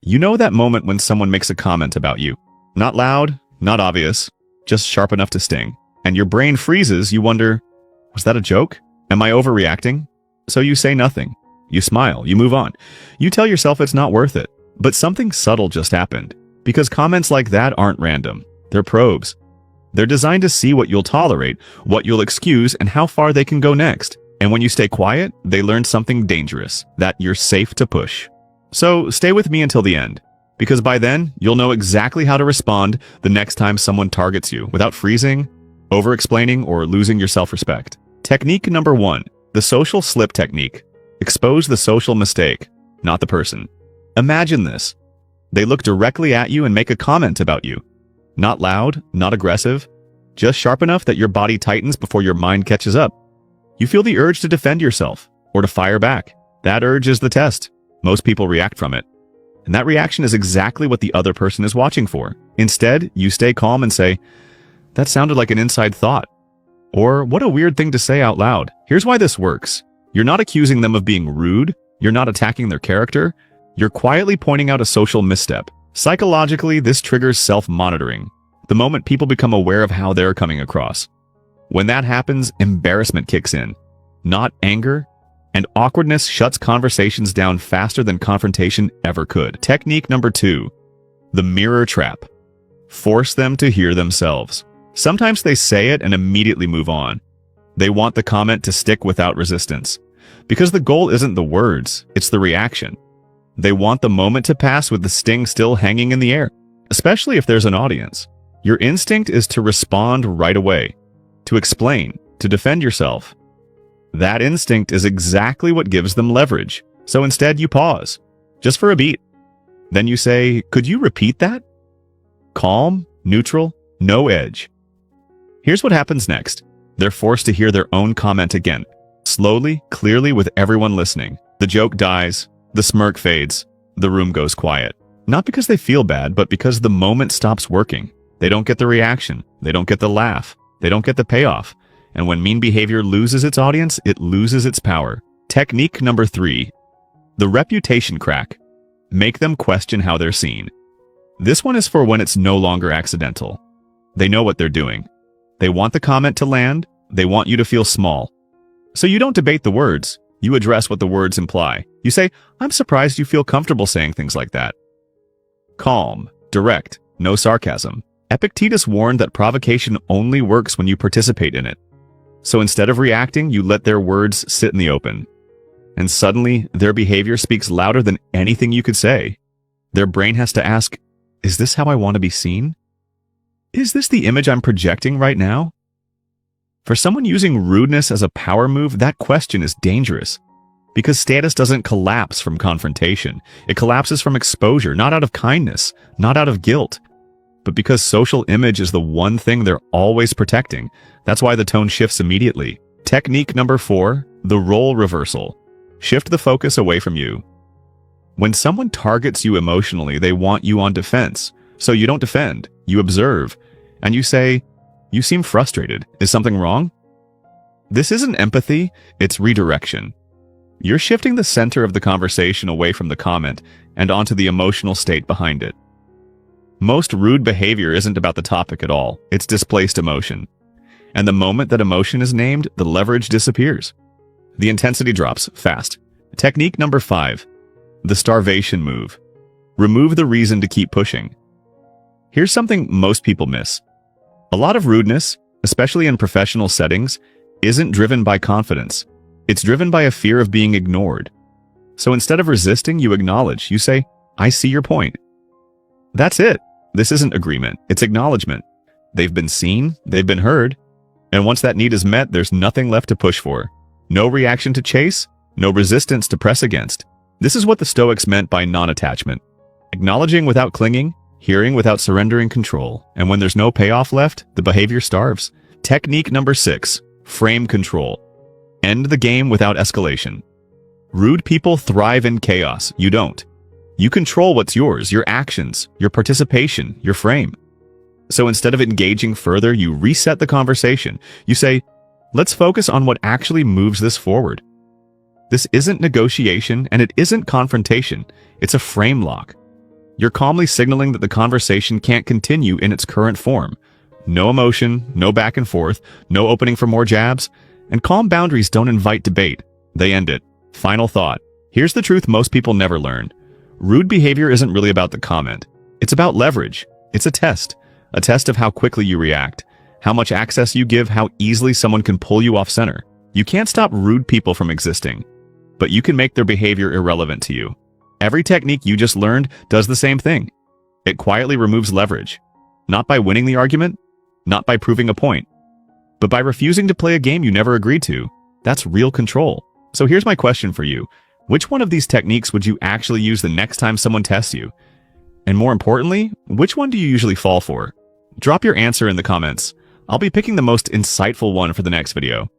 You know that moment when someone makes a comment about you. Not loud, not obvious, just sharp enough to sting. And your brain freezes, you wonder, was that a joke? Am I overreacting? So you say nothing. You smile, you move on. You tell yourself it's not worth it. But something subtle just happened. Because comments like that aren't random. They're probes. They're designed to see what you'll tolerate, what you'll excuse, and how far they can go next. And when you stay quiet, they learn something dangerous, that you're safe to push. So stay with me until the end, because by then, you'll know exactly how to respond the next time someone targets you without freezing, over-explaining, or losing your self-respect. Technique number 1, the social slip technique. Expose the social mistake, not the person. Imagine this. They look directly at you and make a comment about you. Not loud, not aggressive, just sharp enough that your body tightens before your mind catches up. You feel the urge to defend yourself, or to fire back. That urge is the test. Most people react from it. And that reaction is exactly what the other person is watching for. Instead, you stay calm and say, that sounded like an inside thought. Or, what a weird thing to say out loud. Here's why this works. You're not accusing them of being rude. You're not attacking their character. You're quietly pointing out a social misstep. Psychologically, this triggers self-monitoring. The moment people become aware of how they're coming across. When that happens, embarrassment kicks in. Not anger. And awkwardness shuts conversations down faster than confrontation ever could. Technique number 2, the mirror trap. Force them to hear themselves. Sometimes they say it and immediately move on. They want the comment to stick without resistance. Because the goal isn't the words, it's the reaction. They want the moment to pass with the sting still hanging in the air, especially if there's an audience. Your instinct is to respond right away, to explain, to defend yourself. That instinct is exactly what gives them leverage. So instead you pause, just for a beat. Then you say, could you repeat that? Calm, neutral, no edge. Here's what happens next. They're forced to hear their own comment again. Slowly, clearly, with everyone listening. The joke dies, the smirk fades, the room goes quiet. Not because they feel bad, but because the moment stops working. They don't get the reaction. They don't get the laugh. They don't get the payoff. And when mean behavior loses its audience, it loses its power. Technique number 3, the reputation crack. Make them question how they're seen. This one is for when it's no longer accidental. They know what they're doing. They want the comment to land. They want you to feel small. So you don't debate the words. You address what the words imply. You say, I'm surprised you feel comfortable saying things like that. Calm, direct, no sarcasm. Epictetus warned that provocation only works when you participate in it. So instead of reacting, you let their words sit in the open. And suddenly, their behavior speaks louder than anything you could say. Their brain has to ask, is this how I want to be seen? Is this the image I'm projecting right now? For someone using rudeness as a power move, that question is dangerous. Because status doesn't collapse from confrontation. It collapses from exposure, not out of kindness, not out of guilt. But because social image is the one thing they're always protecting, that's why the tone shifts immediately. Technique number 4, the role reversal. Shift the focus away from you. When someone targets you emotionally, they want you on defense. So you don't defend, you observe, and you say, you seem frustrated. Is something wrong? This isn't empathy, it's redirection. You're shifting the center of the conversation away from the comment and onto the emotional state behind it. Most rude behavior isn't about the topic at all. It's displaced emotion. And the moment that emotion is named, the leverage disappears. The intensity drops fast. Technique number 5, the starvation move. Remove the reason to keep pushing. Here's something most people miss. A lot of rudeness, especially in professional settings, isn't driven by confidence. It's driven by a fear of being ignored. So instead of resisting, you acknowledge. You say, I see your point. That's it. This isn't agreement. It's acknowledgement. They've been seen, they've been heard, and once that need is met, there's nothing left to push for. No reaction to chase, no resistance to press against. This is what the Stoics meant by non-attachment. Acknowledging without clinging, hearing without surrendering control, and when there's no payoff left, the behavior starves. Technique number 6, frame control. End the game without escalation. Rude people thrive in chaos. You don't. You control what's yours, your actions, your participation, your frame. So instead of engaging further, you reset the conversation. You say, let's focus on what actually moves this forward. This isn't negotiation and it isn't confrontation. It's a frame lock. You're calmly signaling that the conversation can't continue in its current form. No emotion, no back and forth, no opening for more jabs. And calm boundaries don't invite debate. They end it. Final thought. Here's the truth most people never learn. Rude behavior isn't really about the comment. It's about leverage. It's a test of how quickly you react, how much access you give, how easily someone can pull you off center. You can't stop rude people from existing, but you can make their behavior irrelevant to you. Every technique you just learned does the same thing. It quietly removes leverage, not by winning the argument, not by proving a point, but by refusing to play a game you never agreed to. That's real control. So here's my question for you. Which one of these techniques would you actually use the next time someone tests you? And more importantly, which one do you usually fall for? Drop your answer in the comments. I'll be picking the most insightful one for the next video.